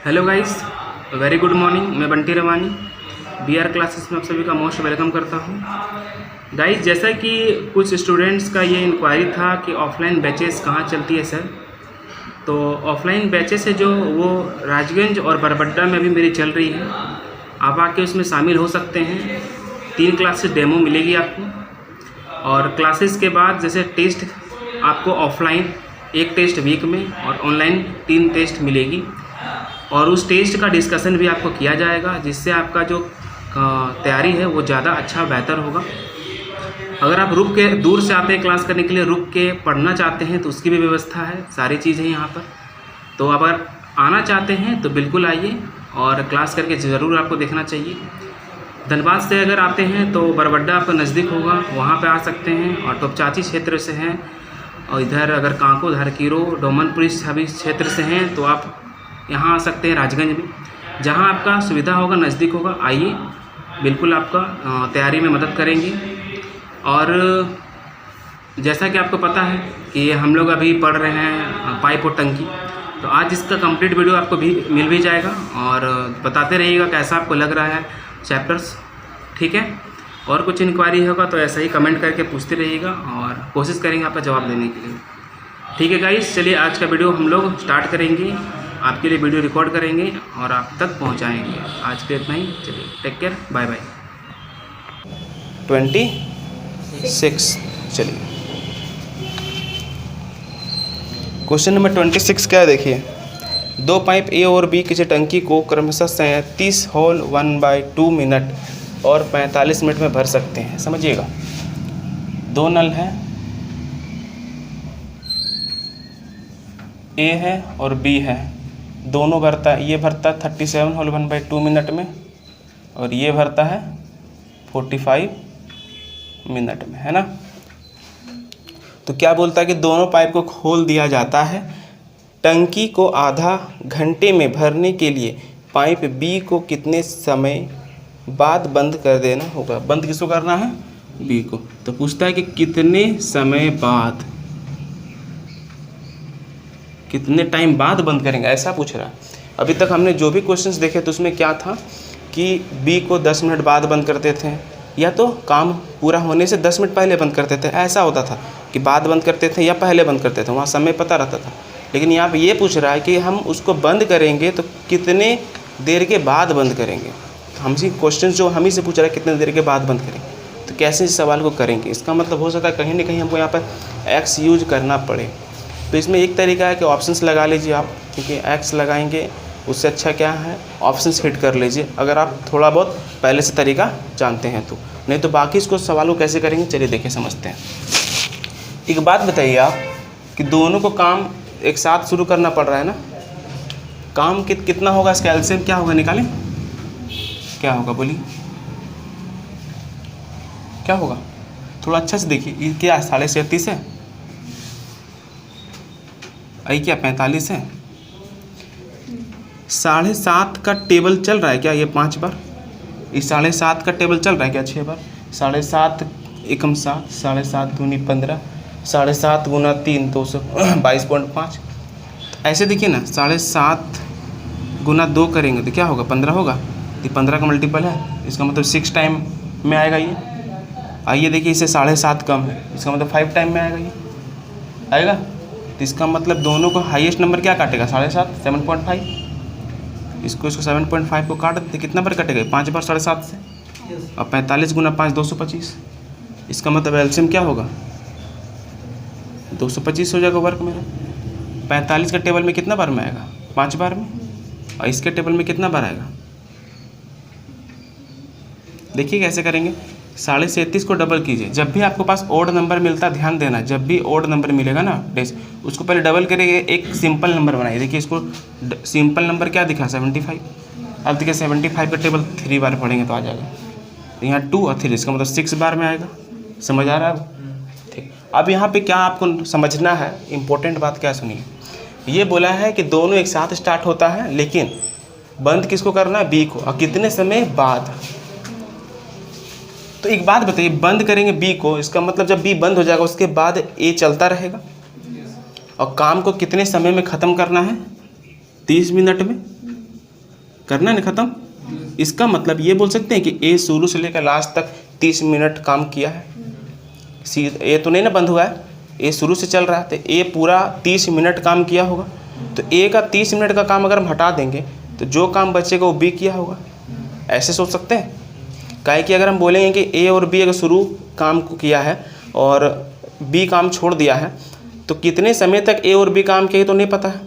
Hello guys, very good morning. मैं बंटी रवानी B R classes में आप सभी का मोस्ट वेलकम करता हूं। गाइस, जैसा कि कुछ स्टूडेंट्स का ये इंक्वायरी था कि ऑफलाइन बैचेस कहाँ चलती है सर, तो ऑफलाइन बैचेस है जो वो राजगंज और बरबड्डा में भी मेरी चल रही है। आप आके उसमें शामिल हो सकते हैं। 3 क्लासेस डेमो मिलेगी आपको, और क्लासेस के बाद जैसे टेस्ट आपको ऑफलाइन 1 टेस्ट वीक में और ऑनलाइन 3 टेस्ट मिलेगी, और उस टेस्ट का डिस्कशन भी आपको किया जाएगा, जिससे आपका जो तैयारी है वो ज़्यादा अच्छा बेहतर होगा। अगर आप रुक के दूर से आते हैं क्लास करने के लिए, रुक के पढ़ना चाहते हैं तो उसकी भी व्यवस्था है, सारी चीज़ें यहाँ पर। तो अगर आना चाहते हैं तो बिल्कुल आइए और क्लास करके ज़रूर आपको देखना चाहिए। धनबाद से अगर आते हैं तो बरबड्डा आपको नज़दीक होगा, वहाँ पे आ सकते हैं। और टोपचाची क्षेत्र से हैं, और इधर अगर कांको, धरकीरो, डोमनपुरी सभी क्षेत्र से हैं तो आप यहाँ आ सकते हैं राजगंज में। जहाँ आपका सुविधा होगा, नज़दीक होगा, आइए, बिल्कुल आपका तैयारी में मदद करेंगे। और जैसा कि आपको पता है कि हम लोग अभी पढ़ रहे हैं पाइप और टंकी, तो आज इसका कंप्लीट वीडियो आपको भी मिल भी जाएगा, और बताते रहिएगा कैसा आपको लग रहा है चैप्टर्स, ठीक है। और कुछ इंक्वायरी होगा तो ऐसा ही कमेंट करके पूछते रहिएगा, और कोशिश करेंगे आपका जवाब देने के लिए, ठीक है गाइस। चलिए आज का वीडियो हम लोग स्टार्ट करेंगे, आपके लिए वीडियो रिकॉर्ड करेंगे और आप तक पहुंचाएंगे। आज के इतना ही, चलिए टेक केयर, बाय बाय। 26 चलिए, क्वेश्चन नंबर 26 क्या है देखिए। 2 पाइप ए और बी किसी टंकी को क्रमशः 37 होल 1/2 मिनट और 45 मिनट में भर सकते हैं। समझिएगा, 2 नल हैं, ए है और बी है, दोनों भरता है। ये भरता है 37 होल 1/2 मिनट में, और ये भरता है 45 मिनट में, है ना। तो क्या बोलता है कि दोनों पाइप को खोल दिया जाता है। टंकी को आधा घंटे में भरने के लिए पाइप बी को कितने समय बाद बंद कर देना होगा। बंद किसको करना है? बी को। तो पूछता है कि कितने समय बाद, कितने टाइम बाद बंद करेंगे, ऐसा पूछ रहा है। अभी तक हमने जो भी क्वेश्चंस देखे तो उसमें क्या था कि बी को 10 मिनट बाद बंद करते थे, या तो काम पूरा होने से 10 मिनट पहले बंद करते थे, ऐसा होता था कि बाद बंद करते थे या पहले बंद करते थे, वहाँ समय पता रहता था। लेकिन यहाँ पे ये पूछ रहा है कि हम उसको बंद करेंगे तो कितने देर के बाद बंद करेंगे। हमसे क्वेश्चन जो हम ही से पूछ रहा है कितने देर के बाद बंद करेंगे, तो कैसे इस सवाल को करेंगे। इसका मतलब हो सकता है कहीं ना कहीं हमको यहाँ पर एक्स यूज करना पड़े। तो इसमें एक तरीका है कि ऑप्शंस लगा लीजिए आप, क्योंकि एक्स लगाएंगे उससे अच्छा क्या है, ऑप्शंस हिट कर लीजिए अगर आप थोड़ा बहुत पहले से तरीका जानते हैं तो। नहीं तो बाकी इसको सवाल को कैसे करेंगे, चलिए देखें, समझते हैं। एक बात बताइए आप कि दोनों को काम एक साथ शुरू करना पड़ रहा है ना, काम कितना होगा, इसका एलसीएम क्या होगा, निकालें। क्या होगा बोलिए, क्या होगा, थोड़ा अच्छा से देखिए। ये क्या है, 37.5 है, आई क्या 45 है। 7.5 का टेबल चल रहा है क्या, ये 5 बार, इस 7.5 का टेबल चल रहा है क्या 6 बार। 7.5 एकम 7, 7.5 दूनी 15, 7.5 गुना 3 222.5। ऐसे देखिए ना, 7.5 गुना 2 करेंगे तो क्या होगा, 15 होगा। ये 15 का मल्टीपल है, इसका मतलब 6 टाइम में आएगा ये। आइए देखिए, इससे 7.5 कम है, इसका मतलब 5 टाइम में आएगा ये, आएगा। तो इसका मतलब दोनों को हाईएस्ट नंबर क्या काटेगा, 7.5, 7.5। इसको 7.5 को काट देते, कितना बार कटेगा, 5 बार 7.5 से। और 45 गुना 5 225, इसका मतलब एलसीएम क्या होगा, 225 हो जाएगा वर्ग मेरा। 45 का टेबल में कितना बार में आएगा, 5 बार में, और इसके टेबल में कितना बार आएगा। देखिए कैसे करेंगे, 37.5 को डबल कीजिए। जब भी आपके पास ओड नंबर मिलता है, ध्यान देना, जब भी ओड नंबर मिलेगा ना डेस, उसको पहले डबल करेंगे, एक सिंपल नंबर बनाइए। देखिए इसको सिंपल नंबर क्या दिखा, 75। अब देखिए 75 का टेबल 3 बार पढ़ेंगे तो आ जाएगा। तो यहाँ 2 और 3, इसका मतलब 6 बार में आएगा। समझ आ रहा है अब, ठीक। अब यहाँ पे क्या आपको समझना है, इंपॉर्टेंट बात क्या सुनिए। ये बोला है कि दोनों एक साथ स्टार्ट होता है, लेकिन बंद किसको करना है, बी को, और कितने समय बाद। तो एक बात बताइए, बंद करेंगे बी को, इसका मतलब जब बी बंद हो जाएगा उसके बाद ए चलता रहेगा, और काम को कितने समय में ख़त्म करना है, 30 मिनट में। करना है ना ख़त्म। इसका मतलब ये बोल सकते हैं कि ए शुरू से लेकर लास्ट तक 30 मिनट काम किया है। ए तो नहीं ना बंद हुआ है, ए शुरू से चल रहा है, तो ए पूरा 30 मिनट काम किया होगा। तो ए का 30 मिनट का काम अगर हम हटा देंगे तो जो काम बचेगा वो बी किया होगा। ऐसे सोच सकते हैं। काहे कि अगर हम बोलेंगे कि ए और बी अगर शुरू काम को किया है और बी काम छोड़ दिया है, तो कितने समय तक ए और बी काम किए तो नहीं पता है।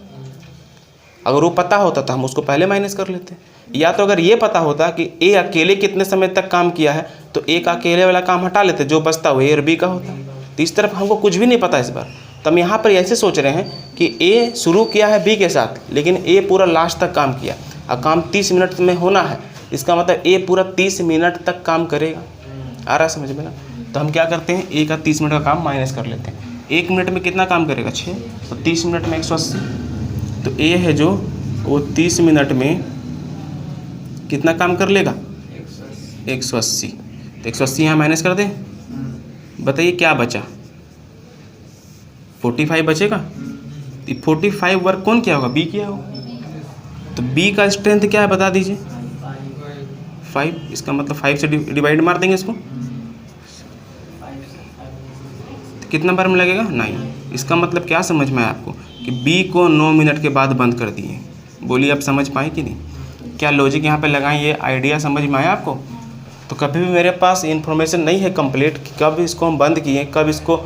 अगर वो पता होता तो हम उसको पहले माइनस कर लेते। या तो अगर ये पता होता कि ए अकेले कितने समय तक काम किया है तो ए का अकेले वाला काम हटा लेते, जो बचता वो ए और बी का होता। तो इस तरफ हमको कुछ भी नहीं पता इस बार। तो हम यहाँ पर ऐसे सोच रहे हैं कि ए शुरू किया है बी के साथ, लेकिन ए पूरा लास्ट तक काम किया और काम 30 मिनट में होना है। इसका मतलब ए पूरा 30 मिनट तक काम करेगा। आ रहा है समझ में ना। तो हम क्या करते हैं, ए का 30 मिनट का काम माइनस कर लेते हैं। 1 मिनट में कितना काम करेगा 6, तो 30 मिनट में 180। तो ए है जो वो 30 मिनट में कितना काम कर लेगा 180। तो 180 यहाँ माइनस कर दें। बताइए क्या बचा, 45 बचेगा। 45 वर्क कौन किया होगा, बी किया होगा। तो बी का स्ट्रेंथ क्या है बता दीजिए, 5। इसका मतलब 5 से डिवाइड मार देंगे इसको, तो कितना बार में लगेगा 9। इसका मतलब क्या समझ में आया आपको कि बी को 9 मिनट के बाद बंद कर दिए। बोलिए आप समझ पाए कि नहीं, क्या लॉजिक यहाँ पे लगाएं, ये आइडिया समझ में आया आपको। तो कभी भी मेरे पास इन्फॉर्मेशन नहीं है कंप्लीट कि कब इसको हम बंद किए, कब इसको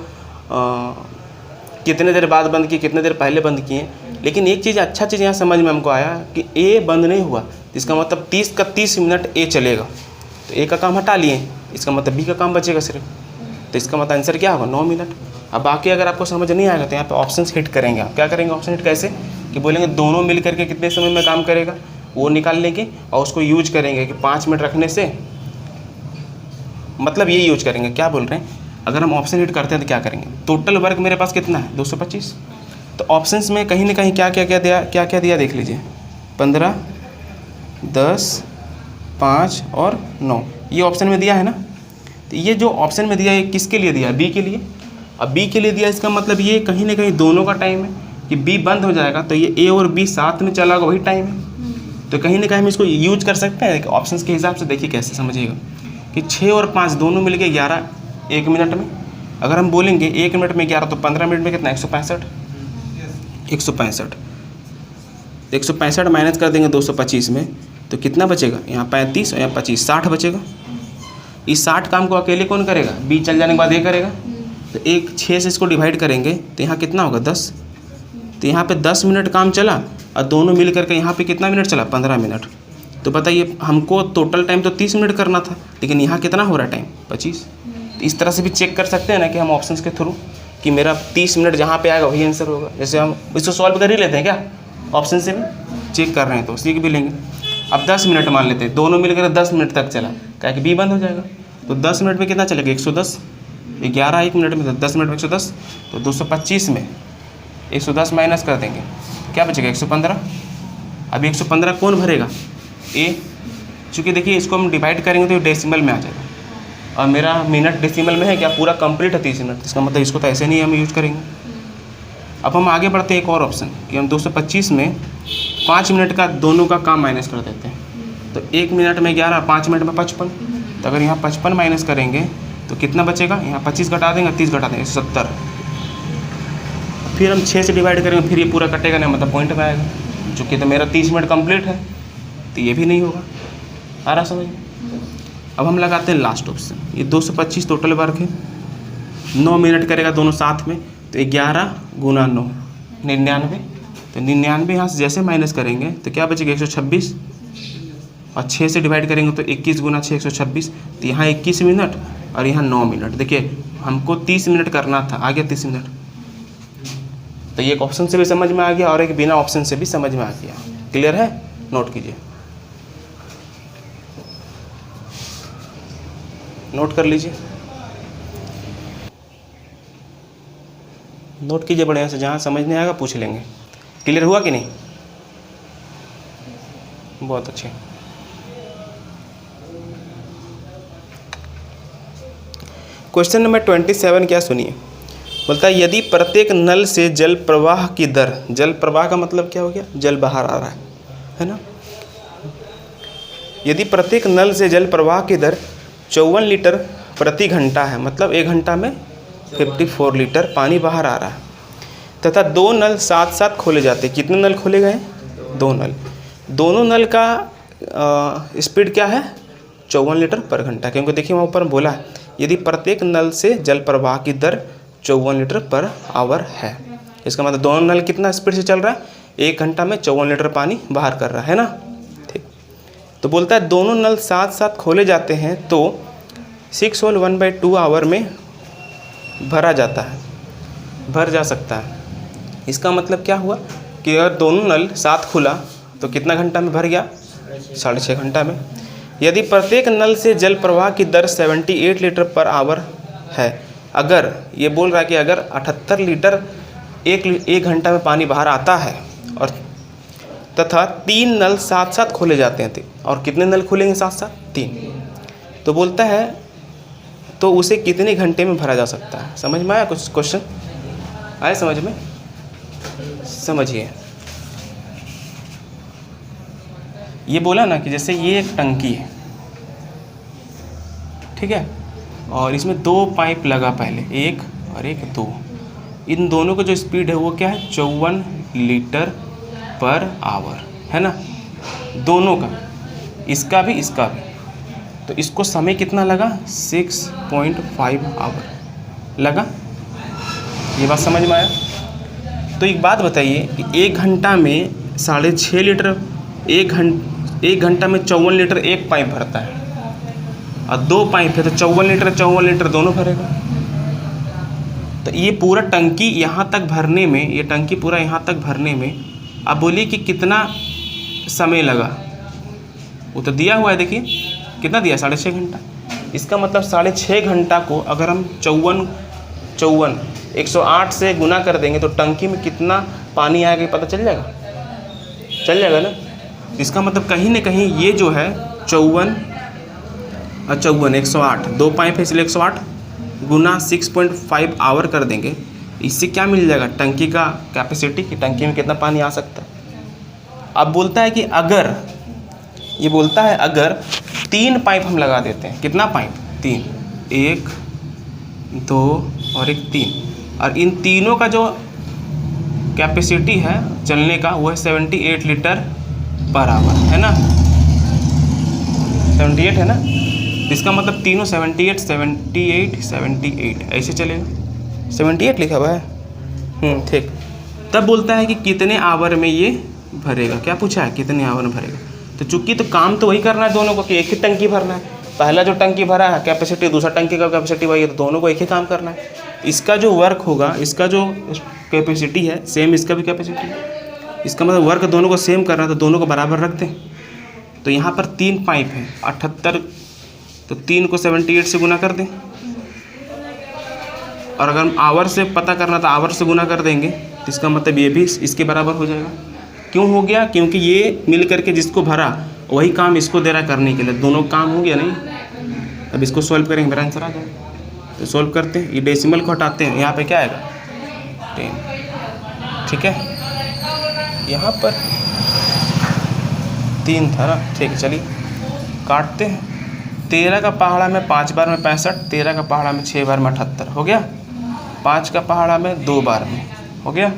कितने देर बाद बंद किए, कितने देर पहले बंद किए। लेकिन एक चीज़ अच्छा चीज़ यहाँ समझ में हमको आया कि ए बंद नहीं हुआ, इसका मतलब 30 का 30 मिनट ए चलेगा। तो ए का काम हटा लिए, इसका मतलब बी का काम बचेगा सिर्फ। तो इसका मतलब आंसर क्या होगा 9 मिनट। अब बाकी अगर आपको समझ नहीं आएगा तो यहाँ पे ऑप्शन हिट करेंगे। आप क्या करेंगे ऑप्शन हिट कैसे, कि बोलेंगे दोनों मिल करके कितने समय में काम करेगा वो निकाल लेंगे और उसको यूज करेंगे कि 5 मिनट रखने से, मतलब ये यूज करेंगे। क्या बोल रहे हैं, अगर हम ऑप्शन हिट करते हैं तो क्या करेंगे, टोटल वर्क मेरे पास कितना है 225। तो ऑप्शंस में कहीं ना कहीं क्या क्या दिया देख लीजिए, 15, 10, 5 और 9, ये ऑप्शन में दिया है ना। तो ये जो ऑप्शन में दिया है किसके लिए दिया है, बी के लिए। अब बी के लिए दिया, इसका मतलब ये कहीं ना कहीं दोनों का टाइम है कि बी बंद हो जाएगा तो ये ए और बी साथ में चला होगा, वही टाइम है। तो कहीं ना कहीं हम इसको यूज कर सकते हैं ऑप्शंस के हिसाब से। देखिए कैसे समझिएगा कि 6 और 5 दोनों मिल के 11 1 मिनट में। अगर हम बोलेंगे 1 मिनट में 11 तो 15 मिनट में कितना 165। 165 माइनस कर देंगे 225 में तो कितना बचेगा, यहाँ 35 और यहाँ 25, 60 बचेगा। इस 60 काम को अकेले कौन करेगा, बी चल जाने के बाद ये करेगा। तो 6 से इसको डिवाइड करेंगे तो यहाँ कितना होगा 10। तो यहाँ पे 10 मिनट काम चला और दोनों मिल करके यहाँ पे कितना मिनट चला 15 मिनट। तो बताइए हमको टोटल टाइम तो 30 मिनट करना था, लेकिन यहाँ कितना हो रहा है टाइम 25। तो इस तरह से भी चेक कर सकते हैं ना कि हम ऑप्शंस के थ्रू कि मेरा 30 मिनट जहाँ पे आएगा वही आंसर होगा। जैसे हम इसको सॉल्व कर ही लेते हैं, क्या ऑप्शन से भी चेक कर रहे हैं तो सीख भी लेंगे। अब 10 मिनट मान लेते हैं, दोनों मिलकर 10 मिनट तक चला, क्या कि बी बंद हो जाएगा। तो 10 मिनट में कितना चलेगा 110, 11 1 मिनट में 10 मिनट में 110, तो 225 में 110 माइनस कर देंगे, क्या बचेगा 115। अब 115 कौन भरेगा, ए। चूँकि देखिए इसको हम डिवाइड करेंगे तो डेसिमल में आ जाएगा और मेरा मिनट डेसिमल में है, क्या पूरा कंप्लीट है 30 मिनट। इसका मतलब इसको तो ऐसे नहीं हम यूज करेंगे। अब हम आगे बढ़ते हैं एक और ऑप्शन कि हम 225 में 5 मिनट का दोनों का काम माइनस कर देते हैं। तो 1 मिनट में 11, 5 मिनट में 55। तो अगर यहाँ 55 माइनस करेंगे तो कितना बचेगा, यहाँ 25 घटा देंगे, 30 घटा देंगे 170। फिर हम 6 से डिवाइड करेंगे, फिर ये पूरा कटेगा नहीं, मतलब पॉइंट में आएगा। चूँकि तो मेरा 30 मिनट कंप्लीट है तो ये भी नहीं होगा। आ रहा समझ। अब हम लगाते हैं लास्ट ऑप्शन, ये 225 टोटल वर्क है, 9 मिनट करेगा दोनों साथ में। तो 11 गुना 9 99। तो 99 यहाँ से जैसे माइनस करेंगे तो क्या बचेगा 126 और 6 से डिवाइड करेंगे तो 21 गुना 6 126। तो यहाँ 21 मिनट और यहाँ 9 मिनट। देखिए हमको 30 मिनट करना था, आ गया 30 मिनट। तो ये एक ऑप्शन से भी समझ में आ गया और एक बिना ऑप्शन से भी समझ में आ गया। क्लियर है, नोट कीजिए, नोट कर लीजिए, नोट कीजिए बढ़िया से, जहाँ समझ नहीं आएगा पूछ लेंगे। क्लियर हुआ कि नहीं, बहुत अच्छे। क्वेश्चन नंबर 27 क्या सुनिए, बोलता है यदि प्रत्येक नल से जल प्रवाह की दर, जल प्रवाह का मतलब क्या हो गया, जल बाहर आ रहा है ना, यदि प्रत्येक नल से जल प्रवाह की दर 54 लीटर प्रति घंटा है, मतलब 1 घंटा में 54 लीटर पानी बाहर आ रहा है, तथा 2 नल साथ साथ खोले जाते हैं। कितने नल खोले गए? 2 नल। दोनों नल का स्पीड क्या है? 54 लीटर पर घंटा, क्योंकि देखिए वहाँ ऊपर बोला है यदि प्रत्येक नल से जल प्रवाह की दर 54 लीटर पर आवर है। इसका मतलब दोनों नल कितना स्पीड से चल रहा है? 1 घंटा में 54 लीटर पानी बाहर कर रहा है ना। ठीक, तो बोलता है दोनों नल साथ साथ खोले जाते हैं तो 6 होल 1/2 आवर में भरा जाता है, भर जा सकता है। इसका मतलब क्या हुआ कि अगर दोनों नल साथ खुला तो कितना घंटा में भर गया? 6.5 घंटा में। यदि प्रत्येक नल से जल प्रवाह की दर 78 लीटर पर आवर है, अगर ये बोल रहा है कि अगर 78 लीटर एक घंटा में पानी बाहर आता है और तथा 3 नल साथ साथ खोले जाते हैं, और कितने नल खुलेंगे साथ साथ? 3। तो बोलता है तो उसे कितने घंटे में भरा जा सकता है? समझ में आया? कुछ क्वेश्चन आए समझ में? समझिए, ये बोला ना कि जैसे ये एक टंकी है, ठीक है, और इसमें 2 पाइप लगा पहले, 1 और 1 2। इन दोनों का जो स्पीड है वो क्या है? 54 लीटर पर आवर है ना, दोनों का, इसका भी इसका भी। तो इसको समय कितना लगा? 6.5 आवर लगा। ये बात समझ में आया? तो एक बात बताइए कि 1 घंटा में 6.5 लीटर, 1 घंटा में 54 लीटर एक पाइप भरता है, और 2 पाइप है तो 54 लीटर दोनों भरेगा। तो ये पूरा टंकी यहाँ तक भरने में, ये टंकी पूरा यहाँ तक भरने में आप बोलिए कि कितना समय लगा? वो तो दिया हुआ है, देखिए कितना दिया? 6.5 घंटा। इसका मतलब 6.5 घंटा को अगर हम 108 से गुना कर देंगे तो टंकी में कितना पानी आएगा पता चल जाएगा? चल जाएगा ना। इसका मतलब कहीं ना कहीं ये जो है 54 और 108, 2 पाइप है इसलिए 108 गुना 6.5 आवर कर देंगे। इससे क्या मिल जाएगा? टंकी का कैपेसिटी, कि टंकी में कितना पानी आ सकता है। अब बोलता है कि अगर, ये बोलता है अगर 3 पाइप हम लगा देते हैं, कितना पाइप? 3, 1 2 और 1 3, और इन तीनों का जो कैपेसिटी है चलने का वो है 78 लीटर पर आवर, है ना, 78 है ना। इसका मतलब तीनों 78 78 78 ऐसे चलेगा, 78 लिखा हुआ है। ठीक। तब बोलता है कि कितने आवर में ये भरेगा। क्या पूछा है? कितने आवर में भरेगा। तो चूंकि तो काम तो वही करना है दोनों को, कि एक ही टंकी भरना है। पहला जो टंकी भरा है कैपेसिटी, दूसरा टंकी का कैपेसिटी वही है, तो दोनों को एक ही काम करना है। इसका जो वर्क होगा, इसका जो कैपेसिटी है सेम इसका भी कैपेसिटी है। इसका मतलब वर्क दोनों को सेम करना है, तो दोनों को बराबर रख दें। तो यहाँ पर 3 पाइप है 78, तो 3 को 78 से गुना कर दें, और अगर हम आवर से पता करना तो आवर से गुना कर देंगे, तो इसका मतलब ये भी इसके बराबर हो जाएगा। क्यों हो गया? क्योंकि ये मिल करके जिसको भरा वही काम इसको दे रहा करने के लिए, दोनों काम हो गया नहीं। अब इसको सॉल्व करेंगे, मेरा आंसर आ जाएगा। तो सॉल्व करते हैं, ये डेसिमल को हटाते हैं, यहाँ पे क्या आएगा? 10। ठीक है, यहाँ पर 3 था ना। ठीक है, चलिए काटते हैं। 13 का पहाड़ा में 5 बार में 65, 13 का पहाड़ा में 6 बार में 78 हो गया। 5 का पहाड़ा में 2 बार में हो गया।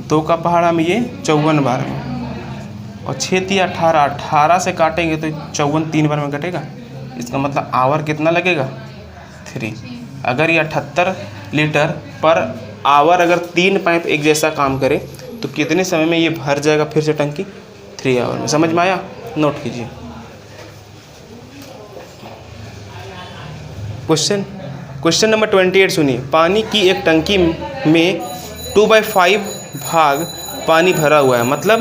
2 का पहाड़ा में ये 54 बार में, और 6 3 18, 18 से काटेंगे तो 54 3 बार में कटेगा। इसका मतलब आवर कितना लगेगा? 3। अगर ये 78 लीटर पर आवर अगर 3 पाइप एक जैसा काम करे तो कितने समय में ये भर जाएगा फिर से टंकी? 3 आवर में। समझ में आया? नोट कीजिए। क्वेश्चन नंबर 28 सुनिए। पानी की एक टंकी में 2/5 भाग पानी भरा हुआ है, मतलब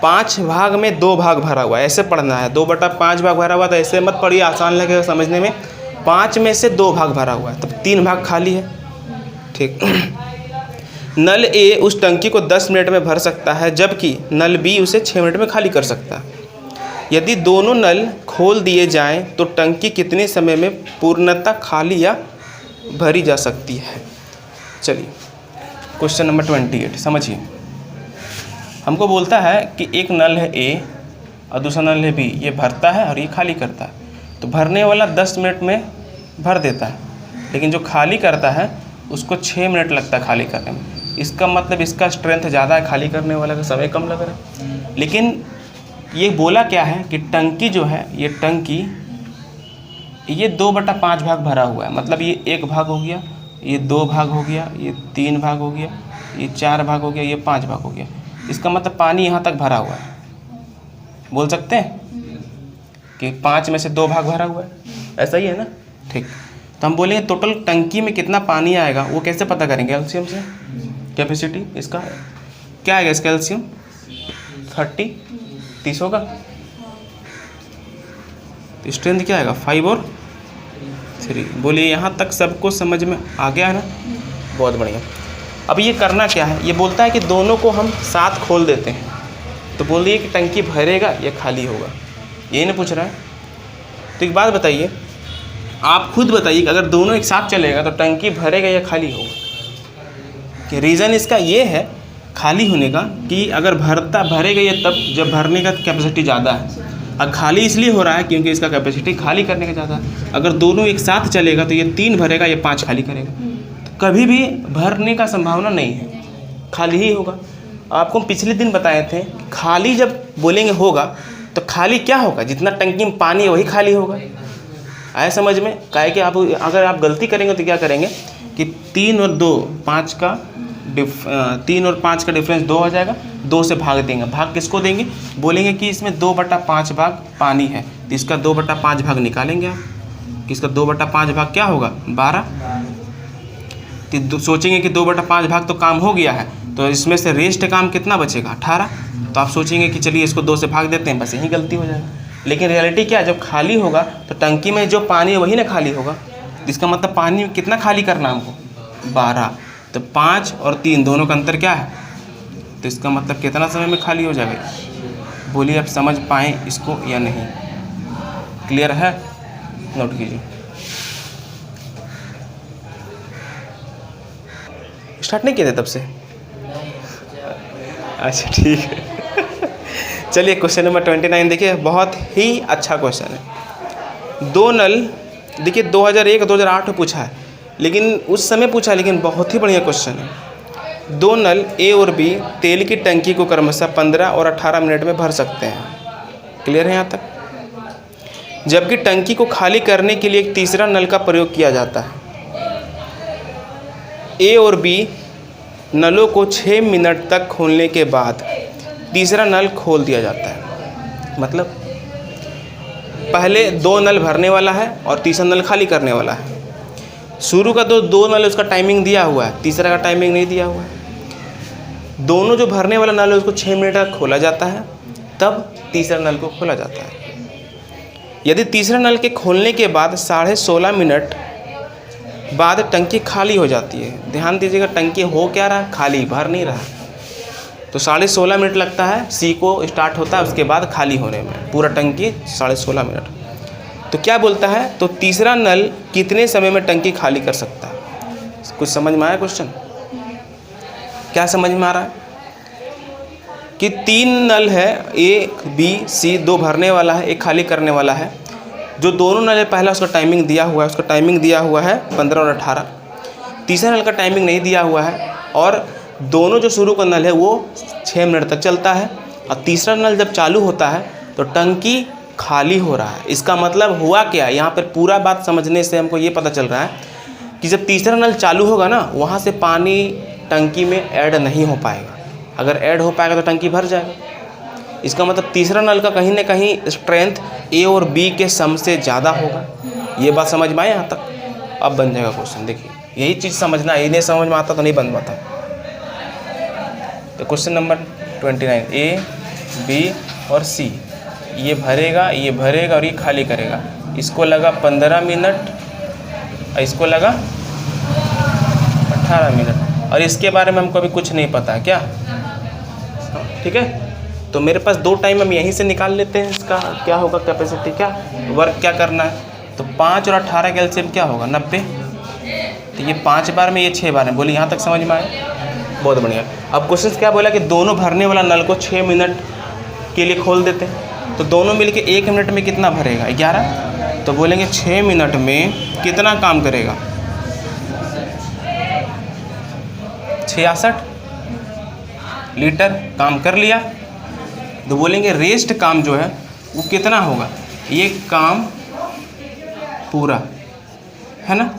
5 भाग में 2 भाग भरा हुआ है, ऐसे पढ़ना है। 2/5 भाग भरा हुआ, तो ऐसे मत पढ़िए, आसान लगेगा समझने में। 5 में से 2 भाग भरा हुआ है, तब 3 भाग खाली है। ठीक। नल ए उस टंकी को 10 मिनट में भर सकता है, जबकि नल बी उसे 6 मिनट में खाली कर सकता है। यदि दोनों नल खोल दिए जाएं तो टंकी कितने समय में पूर्णतः खाली या भरी जा सकती है? चलिए क्वेश्चन नंबर 28 समझिए। हमको बोलता है कि एक नल है ए, और दूसरा नल है बी, ये भरता है और ये खाली करता है। तो भरने वाला 10 मिनट में भर देता है, लेकिन जो खाली करता है उसको 6 मिनट लगता है खाली करने में। इसका मतलब इसका स्ट्रेंथ ज़्यादा है, खाली करने वाला का समय कम लग रहा है। लेकिन ये बोला क्या है कि टंकी जो है, ये टंकी ये 2/5 भाग भरा हुआ है। मतलब ये 1 भाग हो गया, ये 2 भाग हो गया, ये 3 भाग हो गया, ये 4 भाग हो गया, ये 5 भाग हो गया। इसका मतलब पानी यहाँ तक भरा हुआ है। बोल सकते हैं कि 5 में से 2 भाग भरा हुआ है, ऐसा ही है ना। ठीक, तो हम बोलेंगे टोटल टंकी में कितना पानी आएगा, वो कैसे पता करेंगे? एलसीएम से। कैपेसिटी इसका क्या आएगा? इसका एलसीएम 30 होगा। तो स्ट्रेंथ क्या आएगा? 5 और 3। बोलिए यहाँ तक सबको समझ में आ गया है ना? बहुत बढ़िया। अब ये करना क्या है, ये बोलता है कि दोनों को हम साथ खोल देते हैं। तो बोलिए कि टंकी भरेगा या खाली होगा, यही ना पूछ रहा है। तो एक बात बताइए, आप खुद बताइए कि अगर दोनों एक साथ चलेगा तो टंकी भरेगा या खाली होगा? कि रीज़न इसका ये है खाली होने का कि अगर भरेगा ये तब जब भरने का कैपेसिटी ज़्यादा है। अब खाली इसलिए हो रहा है क्योंकि इसका कैपेसिटी खाली करने का ज़्यादा है। अगर दोनों एक साथ चलेगा तो ये 3 भरेगा, ये 5 खाली करेगा। तो कभी भी भरने का संभावना नहीं है, खाली ही होगा। आपको हम पिछले दिन बताए थे, खाली जब बोलेंगे होगा तो खाली क्या होगा? जितना टंकी में पानी है वही खाली होगा। आया समझ में? काहे कि आप अगर आप गलती करेंगे तो क्या करेंगे कि 3 और 2 5 का 3 और 5 का डिफरेंस 2 हो जाएगा। 2 से भाग देंगे। भाग किसको देंगे? बोलेंगे कि इसमें 2/5 भाग पानी है, तो इसका 2/5 भाग निकालेंगे आप कि इसका 2/5 भाग क्या होगा? 12। तो सोचेंगे कि 2/5 भाग तो काम हो गया है, तो इसमें से रेस्ट काम कितना बचेगा? 18। तो आप सोचेंगे कि चलिए इसको 2 से भाग देते हैं, बस यही गलती हो जाएगा। लेकिन रियलिटी क्या है, जब खाली होगा तो टंकी में जो पानी है वही ना खाली होगा। इसका मतलब पानी कितना खाली करना हमको? 12। तो 5 और 3 दोनों का अंतर क्या है? तो इसका मतलब कितना समय में खाली हो जाएगा? बोलिए आप समझ पाएँ इसको या नहीं? क्लियर है? नोट कीजिए। स्टार्ट नहीं किए थे तब से? अच्छा ठीक है। चलिए क्वेश्चन नंबर 29 देखिए, बहुत ही अच्छा क्वेश्चन है। 2 नल, देखिए 2001 2008 में पूछा है, लेकिन उस समय पूछा, लेकिन बहुत ही बढ़िया क्वेश्चन है। 2 नल ए और बी तेल की टंकी को क्रमशः 15 और 18 मिनट में भर सकते हैं। क्लियर है यहाँ तक? जबकि टंकी को खाली करने के लिए एक तीसरा नल का प्रयोग किया जाता है। ए और बी नलों को 6 मिनट तक खोलने के बाद तीसरा नल खोल दिया जाता है। मतलब पहले 2 नल भरने वाला है और तीसरा नल खाली करने वाला है। शुरू का तो 2 नल उसका टाइमिंग दिया हुआ है, तीसरा का टाइमिंग नहीं दिया हुआ है। दोनों जो भरने वाला नल है उसको 6 मिनट तक खोला जाता है, तब तीसरा नल को खोला जाता है। यदि तीसरा नल के खोलने के बाद 16.5 मिनट बाद टंकी खाली हो जाती है। ध्यान दीजिएगा, टंकी हो क्या रहा? खाली, भर नहीं रहा। तो 16.5 मिनट लगता है, सी को स्टार्ट होता है उसके बाद खाली होने में, पूरा टंकी 16.5 मिनट। तो क्या बोलता है? तो तीसरा नल कितने समय में टंकी खाली कर सकता है? कुछ समझ में आया क्वेश्चन? क्या समझ में आ रहा है कि 3 नल है, ए बी सी, 2 भरने वाला है, 1 खाली करने वाला है। जो दोनों नल है पहला उसका टाइमिंग दिया हुआ है, उसका टाइमिंग दिया हुआ है 15 और 18। तीसरा नल का टाइमिंग नहीं दिया हुआ है, और दोनों जो शुरू का नल है वो 6 मिनट तक चलता है, और तीसरा नल जब चालू होता है तो टंकी खाली हो रहा है। इसका मतलब हुआ क्या? यहाँ पर पूरा बात समझने से हमको ये पता चल रहा है कि जब तीसरा नल चालू होगा ना, वहाँ से पानी टंकी में ऐड नहीं हो पाएगा। अगर ऐड हो पाएगा तो टंकी भर जाएगा। इसका मतलब तीसरा नल का कहीं ना कहीं स्ट्रेंथ ए और बी के सम से ज़्यादा होगा। ये बात समझ में आए यहाँ तक? अब बन जाएगा क्वेश्चन। देखिए यही चीज़ समझना, ये नहीं समझ में आता तो नहीं बन पाता। तो क्वेश्चन नंबर 29, ए बी और सी, ये भरेगा और ये खाली करेगा। इसको लगा 15 मिनट और इसको लगा 18 मिनट, और इसके बारे में हमको अभी कुछ नहीं पता है। क्या ठीक है? तो मेरे पास 2 टाइम हम यहीं से निकाल लेते हैं। इसका क्या होगा कैपेसिटी, क्या वर्क क्या करना है? तो 5 और 18 का एलसीएम क्या होगा? 90। तो ये 5 बार में, ये 6 बार में। बोलिए यहाँ तक समझ में आए? बहुत बढ़िया। अब क्वेश्चन क्या बोला कि दोनों भरने वाला नल को 6 मिनट के लिए खोल देते हैं। तो दोनों मिलके 1 मिनट में कितना भरेगा? 11। तो बोलेंगे 6 मिनट में कितना काम करेगा? 66 लीटर काम कर लिया। तो बोलेंगे रेस्ट काम जो है वो कितना होगा? ये काम पूरा है ना,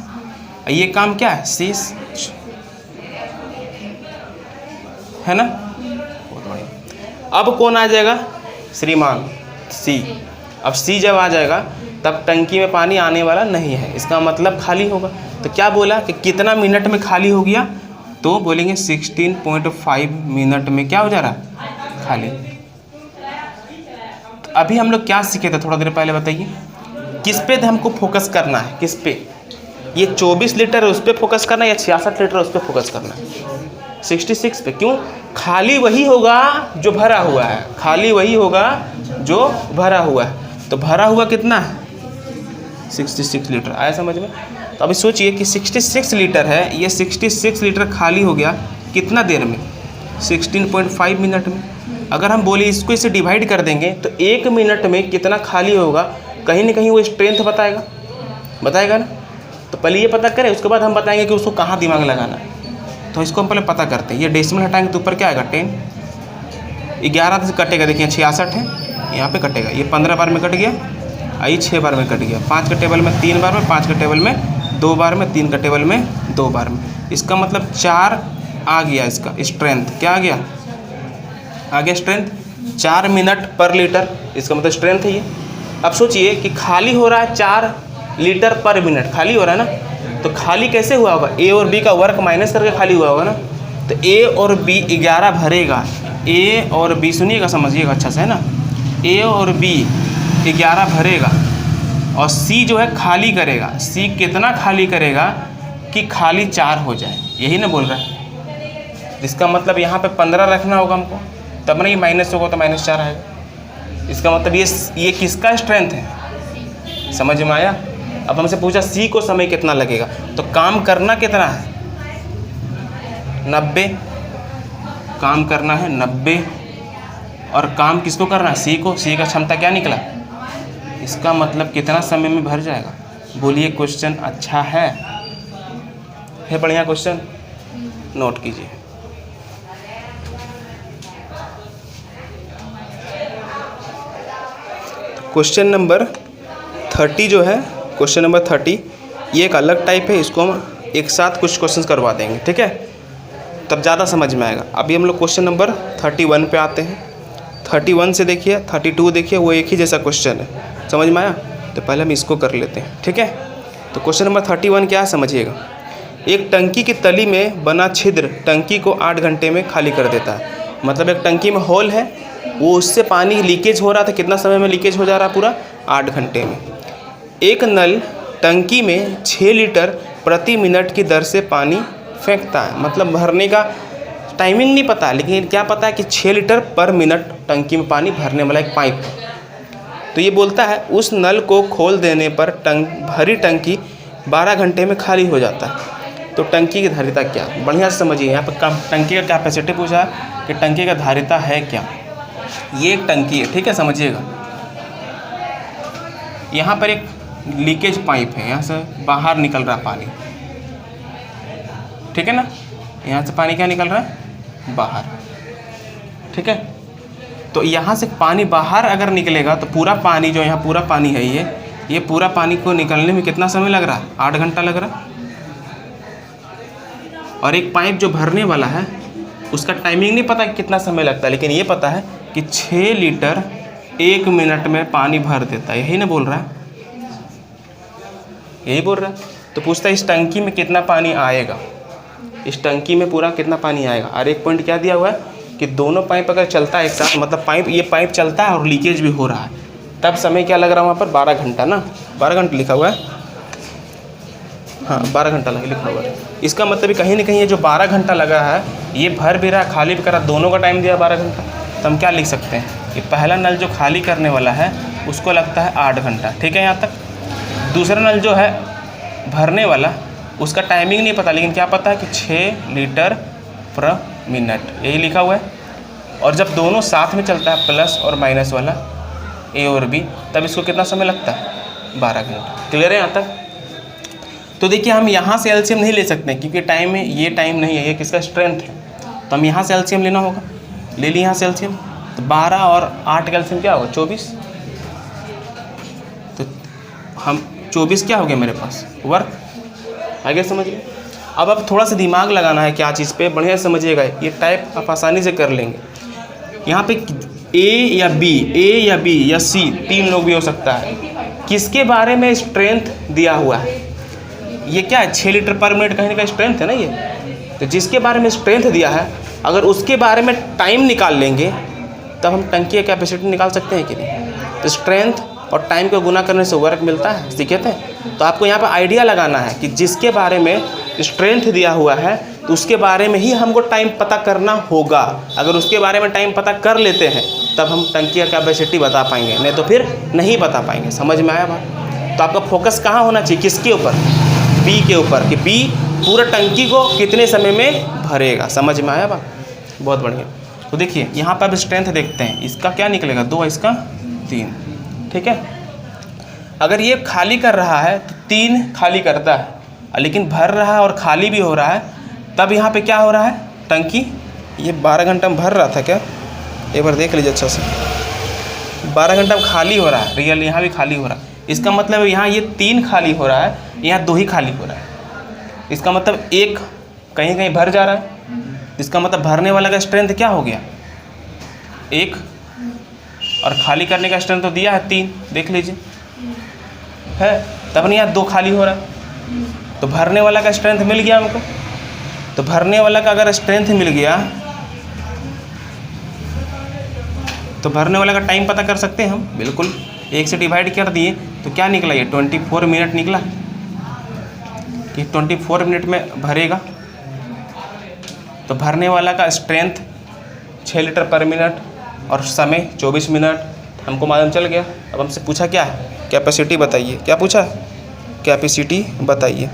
ये काम क्या है? शेष है ना। बहुत बढ़िया। अब कौन आ जाएगा? श्रीमान सी। अब सी जब आ जाएगा तब टंकी में पानी आने वाला नहीं है, इसका मतलब खाली होगा। तो क्या बोला कि कितना मिनट में खाली हो गया? तो बोलेंगे 16.5 मिनट में क्या हो जा रहा? खाली। तो अभी हम लोग क्या सीखे थे थोड़ा देर पहले, बताइए किस पे हमको फोकस करना है? किस पे? ये 24 लीटर है उस पर फोकस करना है या 66 लीटर उस पर फोकस करना है? 66 पे। क्यों? खाली वही होगा जो भरा हुआ है, खाली वही होगा जो भरा हुआ है। तो भरा हुआ कितना है? 66 लीटर। आया समझ में? तो अभी सोचिए कि 66 लीटर है, ये 66 लीटर खाली हो गया कितना देर में? 16.5 मिनट में। अगर हम बोले इसको इसे डिवाइड कर देंगे तो 1 मिनट में कितना खाली होगा, कहीं ना कहीं वो स्ट्रेंथ बताएगा ना। तो पहले ये पता करें, उसके बाद हम बताएंगे कि उसको कहाँ दिमाग लगाना है। तो इसको हम पहले पता करते हैं। ये डेसिमल हटाएंगे तो ऊपर क्या आएगा? 10। 11 से कटेगा, देखिए 66 है, यहाँ पे कटेगा। ये 15 बार में कट गया, आई 6 बार में कट गया। 5 के टेबल में 3 बार में, 5 के टेबल में 2 बार में, 3 के टेबल में 2 बार में। इसका मतलब 4 आ गया। इसका स्ट्रेंथ क्या आ गया? स्ट्रेंथ 4 मिनट पर लीटर, इसका मतलब स्ट्रेंथ है ये। अब सोचिए कि खाली हो रहा है 4 लीटर पर मिनट, खाली हो रहा है ना। तो खाली कैसे हुआ होगा? ए और बी का वर्क माइनस करके खाली हुआ होगा ना। तो ए और बी 11 भरेगा, ए और बी, सुनिएगा समझिएगा अच्छा से, है ना। ए और बी 11 भरेगा और सी जो है खाली करेगा। सी कितना खाली करेगा कि खाली 4 हो जाए, यही ना बोल रहा है। इसका मतलब यहाँ पे 15 रखना होगा हमको, तब नहीं माइनस होगा तो -4 आएगा। इसका मतलब ये किसका स्ट्रेंथ है? समझ में आया? अब हमसे पूछा सी को समय कितना लगेगा, तो काम करना कितना है? 90। काम करना है 90। और काम किसको करना है? सी को। सी का क्षमता क्या निकला? इसका मतलब कितना समय में भर जाएगा? बोलिए क्वेश्चन अच्छा है बढ़िया क्वेश्चन, नोट कीजिए। क्वेश्चन नंबर 30 जो है, क्वेश्चन नंबर 30 ये एक अलग टाइप है, इसको हम एक साथ कुछ क्वेश्चंस करवा देंगे, ठीक है, तब ज़्यादा समझ में आएगा। अभी हम लोग क्वेश्चन नंबर 31 पे आते हैं। 31 से देखिए 32 देखिए, वो एक ही जैसा क्वेश्चन है, समझ में आया? तो पहले हम इसको कर लेते हैं, ठीक है। तो क्वेश्चन नंबर 31 क्या है समझिएगा। एक टंकी की तली में बना छिद्र टंकी को 8 घंटे में खाली कर देता है। मतलब एक टंकी में होल है, वो उससे पानी लीकेज हो रहा था, कितना समय में लीकेज हो जा रहा? पूरा 8 घंटे में। एक नल टंकी में 6 लीटर प्रति मिनट की दर से पानी फेंकता है। मतलब भरने का टाइमिंग नहीं पता, लेकिन क्या पता है कि 6 लीटर पर मिनट टंकी में पानी भरने वाला एक पाइप है। तो ये बोलता है उस नल को खोल देने पर भरी टंकी 12 घंटे में खाली हो जाता है। तो टंकी की धारिता क्या? बढ़िया से समझिए, यहाँ पर टंकी का कैपेसिटी पूछा कि टंकी का धारिता है क्या। ये एक टंकी है, ठीक है, समझिएगा। यहाँ पर एक लीकेज पाइप है, यहाँ से बाहर निकल रहा पानी, ठीक है ना। यहाँ से पानी क्या निकल रहा है? बाहर, ठीक है। तो यहाँ से पानी बाहर अगर निकलेगा तो पूरा पानी जो यहाँ पूरा पानी है, ये पूरा पानी को निकलने में कितना समय लग रहा है? 8 घंटा लग रहा है। और एक पाइप जो भरने वाला है उसका टाइमिंग नहीं पता कि कितना समय लगता है, लेकिन ये पता है कि 6 लीटर 1 मिनट में पानी भर देता है। यही ना बोल रहा है? यही बोल रहा है। तो पूछता है इस टंकी में कितना पानी आएगा, इस टंकी में पूरा कितना पानी आएगा। और एक पॉइंट क्या दिया हुआ है कि दोनों पाइप अगर चलता है एक साथ, मतलब ये पाइप चलता है और लीकेज भी हो रहा है, तब समय क्या लग रहा है वहाँ पर? 12 घंटा ना, 12 घंटा लिखा हुआ है, हाँ 12 घंटा लिखा हुआ है। इसका मतलब कहीं ना कहीं ये जो 12 घंटा लगा है, ये भर भी रहा खाली भी कर रहा, दोनों का टाइम दिया 12 घंटा। तो हम क्या लिख सकते हैं कि पहला नल जो खाली करने वाला है उसको लगता है 8 घंटा, ठीक है यहाँ तक। दूसरा नल जो है भरने वाला, उसका टाइमिंग नहीं पता, लेकिन क्या पता है कि 6 लीटर पर मिनट, यही लिखा हुआ है। और जब दोनों साथ में चलता है, प्लस और माइनस वाला, ए और बी, तब इसको कितना समय लगता है 12 घंटा। क्लियर है यहाँ तक? तो देखिए हम यहाँ से एलसीएम नहीं ले सकते क्योंकि टाइम में ये टाइम नहीं है, ये किसका स्ट्रेंथ है, तो हम यहाँ से एलसीएम लेना होगा। ले ली यहाँ से एलसीएम, तो 12 और 8 का एलसीएम क्या होगा 24, तो हम 24 क्या हो गया मेरे पास वर्क। आगे समझिए। अब थोड़ा सा दिमाग लगाना है क्या चीज़ पे, बढ़िया समझिएगा, ये टाइप आप आसानी से कर लेंगे। यहाँ पे ए या बी या सी 3 लोग भी हो सकता है, किसके बारे में स्ट्रेंथ दिया हुआ है, ये क्या है 6 लीटर पर मिनट कहीं ना कहीं स्ट्रेंथ है ना ये, तो जिसके बारे में स्ट्रेंथ दिया है अगर उसके बारे में टाइम निकाल लेंगे तब हम टंकी की कैपेसिटी निकाल सकते हैं कि नहीं। तो स्ट्रेंथ और टाइम को गुना करने से वर्क मिलता है, सीखे थे। तो आपको यहाँ पर आइडिया लगाना है कि जिसके बारे में स्ट्रेंथ दिया हुआ है तो उसके बारे में ही हमको टाइम पता करना होगा। अगर उसके बारे में टाइम पता कर लेते हैं तब हम टंकी का कैपेसिटी बता पाएंगे, नहीं तो फिर नहीं बता पाएंगे। समझ में आया बात? तो आपका फोकस कहाँ होना चाहिए, किसके ऊपर, बी के ऊपर, कि बी पूरा टंकी को कितने समय में भरेगा। समझ में आया बात? बहुत बढ़िया। तो देखिए यहाँ पर अब स्ट्रेंथ देखते हैं, इसका क्या निकलेगा 2, इसका 3, ठीक है। अगर ये खाली कर रहा है तो 3 खाली करता है, लेकिन भर रहा है और खाली भी हो रहा है, तब यहाँ पे क्या हो रहा है, टंकी ये 12 घंटा में भर रहा था क्या, एक बार देख लीजिए अच्छा से, 12 घंटा में खाली हो रहा है, रियल यहाँ भी खाली हो रहा है। इसका मतलब यहाँ ये 3 खाली हो रहा है, यहाँ 2 ही खाली हो रहा है। इसका मतलब 1 कहीं कहीं भर जा रहा है, इसका मतलब भरने वाला का स्ट्रेंथ क्या हो गया 1, और खाली करने का स्ट्रेंथ तो दिया है 3, देख लीजिए है, तब नहीं यहाँ 2 खाली हो रहा है, तो भरने वाला का स्ट्रेंथ मिल गया हमको। तो भरने वाला का अगर स्ट्रेंथ मिल गया तो भरने वाला का टाइम पता कर सकते हैं हम, बिल्कुल 1 से डिवाइड कर दिए तो क्या निकला, ये 24 मिनट निकला कि 24 मिनट में भरेगा। तो भरने वाला का स्ट्रेंथ 6 लीटर पर मिनट और समय 24 मिनट, हमको मालूम चल गया। अब हमसे पूछा क्या है, कैपेसिटी बताइए। क्या पूछा, कैपेसिटी बताइए।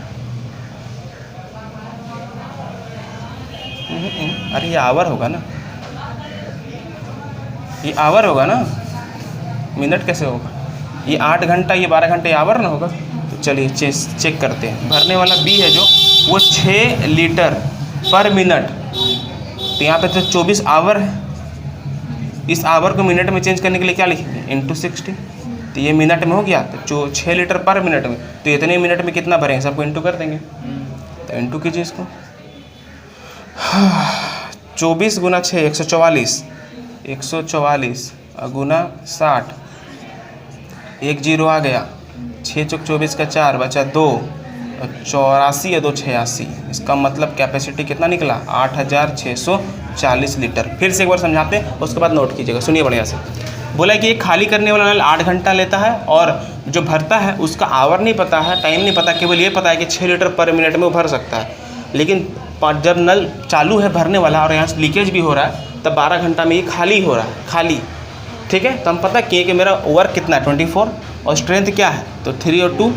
अरे ये आवर होगा ना, ये आवर होगा ना, मिनट कैसे होगा, ये 8 घंटा ये 12 घंटे आवर ना होगा। तो चलिए चेक करते हैं। भरने वाला बी है जो, वो 6 लीटर पर मिनट, तो यहाँ पे तो 24 आवर है, इस आवर को मिनट में चेंज करने के लिए क्या लिखेंगे इंटू 60, तो ये मिनट में हो गया, तो 6 लीटर पर मिनट में, तो इतने मिनट में कितना भरेंगे, सबको इंटू कर देंगे। तो इंटू कीजिए इसको, 24 गुना 6 144, 144 गुना 60, 1 0 आ गया, 6 चौक 24 का 4 बचा 2, 84 या 2 86, इसका मतलब कैपेसिटी कितना निकला 8640 लीटर। फिर से एक बार समझाते हैं, उसके बाद नोट कीजिएगा, सुनिए बढ़िया से। बोला कि ये खाली करने वाला नल 8 घंटा लेता है और जो भरता है उसका आवर नहीं पता है, टाइम नहीं पता, केवल ये पता है कि 6 लीटर पर मिनट में वो भर सकता है। लेकिन जब नल चालू है भरने वाला और यहाँ से लीकेज भी हो रहा है, तब 12 घंटा में ये खाली हो रहा है, खाली, ठीक है। तो हम पता किए कि मेरा वर्क कितना है 24 और स्ट्रेंथ क्या है, तो 3 और 2।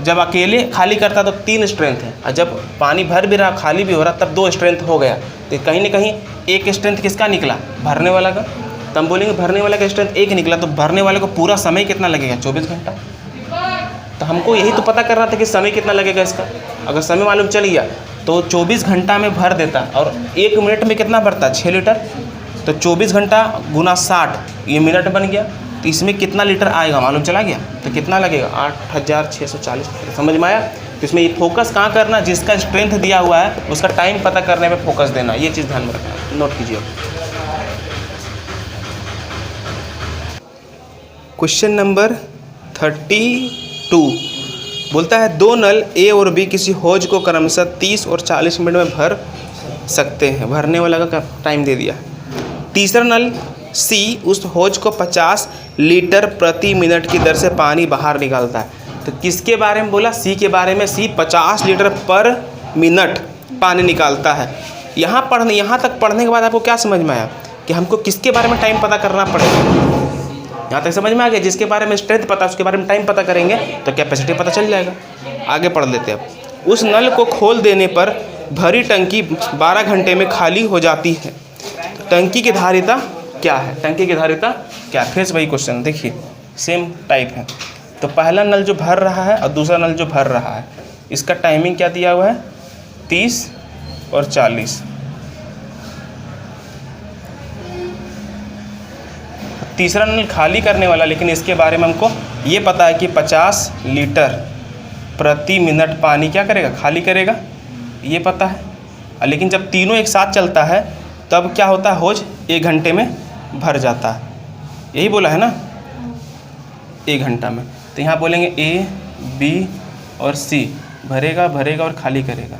जब अकेले खाली करता तो 3 स्ट्रेंथ है, और जब पानी भर भी रहा खाली भी हो रहा तब 2 स्ट्रेंथ हो गया। तो कहीं ना कहीं एक स्ट्रेंथ किसका निकला, भरने वाला का। तो हम बोलेंगे भरने वाले का स्ट्रेंथ 1 निकला, तो भरने वाले को पूरा समय कितना लगेगा 24 घंटा। तो हमको यही तो पता करना था कि समय कितना लगेगा इसका। अगर समय मालूम चल गया तो 24 घंटा में भर देता, और 1 मिनट में कितना भरता 6 लीटर, तो 24 घंटा गुना 60 ये मिनट बन गया। तो इसमें कितना लीटर आएगा मालूम चला गया, तो कितना लगेगा 8640 लीटर। समझ में आया? तो इसमें ये फोकस कहाँ करना, जिसका स्ट्रेंथ दिया हुआ है उसका टाइम पता करने में फोकस देना, ये चीज़ ध्यान में रखना, नोट कीजिए। क्वेश्चन नंबर 32 बोलता है 2 नल ए और बी किसी हौज को क्रमशः 30 और 40 मिनट में भर सकते हैं। भरने वाला का टाइम दे दिया। तीसरा नल सी उस हौज को 50 लीटर प्रति मिनट की दर से पानी बाहर निकालता है। तो किसके बारे में बोला, सी के बारे में। सी 50 लीटर पर मिनट पानी निकालता है। यहाँ तक पढ़ने के बाद आपको क्या समझ में आया कि हमको किसके बारे में टाइम पता करना पड़ेगा। यहाँ तक समझ में आ गया, जिसके बारे में स्ट्रेंथ पता उसके बारे में टाइम पता करेंगे तो कैपेसिटी पता चल जाएगा। आगे पढ़ लेते हैं अब। उस नल को खोल देने पर भरी टंकी 12 घंटे में खाली हो जाती है। टंकी की धारिता क्या है, टंकी की धारिता क्या है। फिर से वही क्वेश्चन देखिए, सेम टाइप है। तो पहला नल जो भर रहा है और दूसरा नल जो भर रहा है, इसका टाइमिंग क्या दिया हुआ है, 30 और 40। तीसरा नल खाली करने वाला, लेकिन इसके बारे में हमको ये पता है कि 50 लीटर प्रति मिनट पानी क्या करेगा, खाली करेगा, ये पता है। लेकिन जब तीनों एक साथ चलता है तब क्या होता है, हौज 1 घंटे में भर जाता है, यही बोला है ना, 1 घंटा में। तो यहाँ बोलेंगे ए, बी और सी, भरेगा भरेगा और खाली करेगा।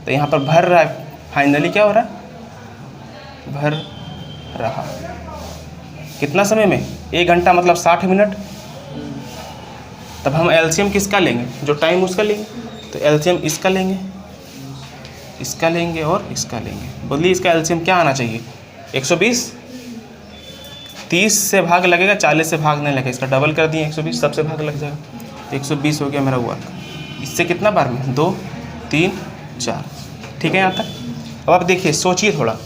तो यहाँ पर भर रहा है, फाइनली क्या हो रहा है, भर रहा। कितना समय में, 1 घंटा मतलब 60 मिनट। तब हम एलसीएम किसका लेंगे, जो टाइम उसका लेंगे। तो एलसीएम इसका लेंगे, इसका लेंगे और इसका लेंगे। बोलिए इसका एलसीएम क्या आना चाहिए, 120। 30 से भाग लगेगा, 40 से भाग नहीं लगेगा, इसका डबल कर दिए 120, सबसे भाग लग जाएगा। 120 हो गया मेरा वर्क। इससे कितना बार में, 2, 3, 4। ठीक है यहाँ तक। अब आप देखिए, सोचिए थोड़ा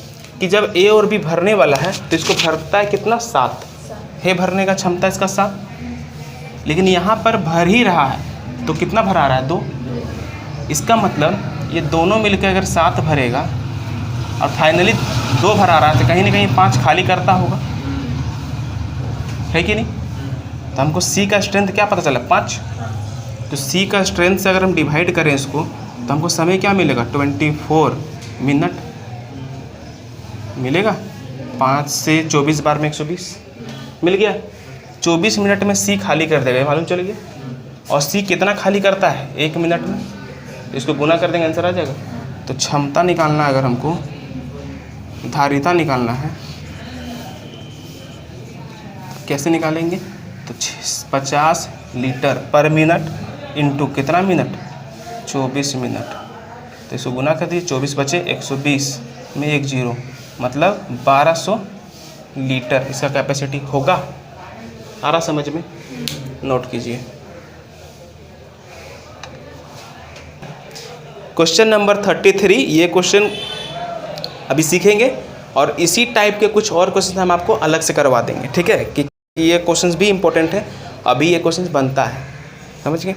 कि जब ए और बी भरने वाला है तो इसको भरता है कितना, 7 है भरने का क्षमता इसका 7। लेकिन यहाँ पर भर ही रहा है तो कितना भरा रहा है, 2। इसका मतलब ये दोनों मिलकर अगर 7 भरेगा और फाइनली 2 भरा रहा है तो कहीं ना कहीं 5 खाली करता होगा, है कि नहीं। तो हमको सी का स्ट्रेंथ क्या पता चला, 5। तो सी का स्ट्रेंथ से अगर हम डिवाइड करें इसको तो हमको समय क्या मिलेगा, 24 मिनट मिलेगा। 5 से 24 बार में 120 मिल गया। 24 मिनट में सी खाली कर देगा, मालूम चल गया। और सी कितना खाली करता है, 1 मिनट में। इसको गुना कर देंगे, आंसर आ जाएगा। तो क्षमता निकालना है, अगर हमको धारिता निकालना है, कैसे निकालेंगे, तो 50 लीटर पर मिनट इंटू कितना मिनट, 24 मिनट। तो इसको गुना कर दीजिए, 24 बचे 120 में 1 0, मतलब 1200 लीटर इसका कैपेसिटी होगा। आ रहा समझ में, नोट कीजिए। क्वेश्चन नंबर 33, ये क्वेश्चन अभी सीखेंगे और इसी टाइप के कुछ और क्वेश्चन हम आपको अलग से करवा देंगे, ठीक है। कि ये क्वेश्चंस भी इंपॉर्टेंट है, अभी ये क्वेश्चंस बनता है, समझ गए।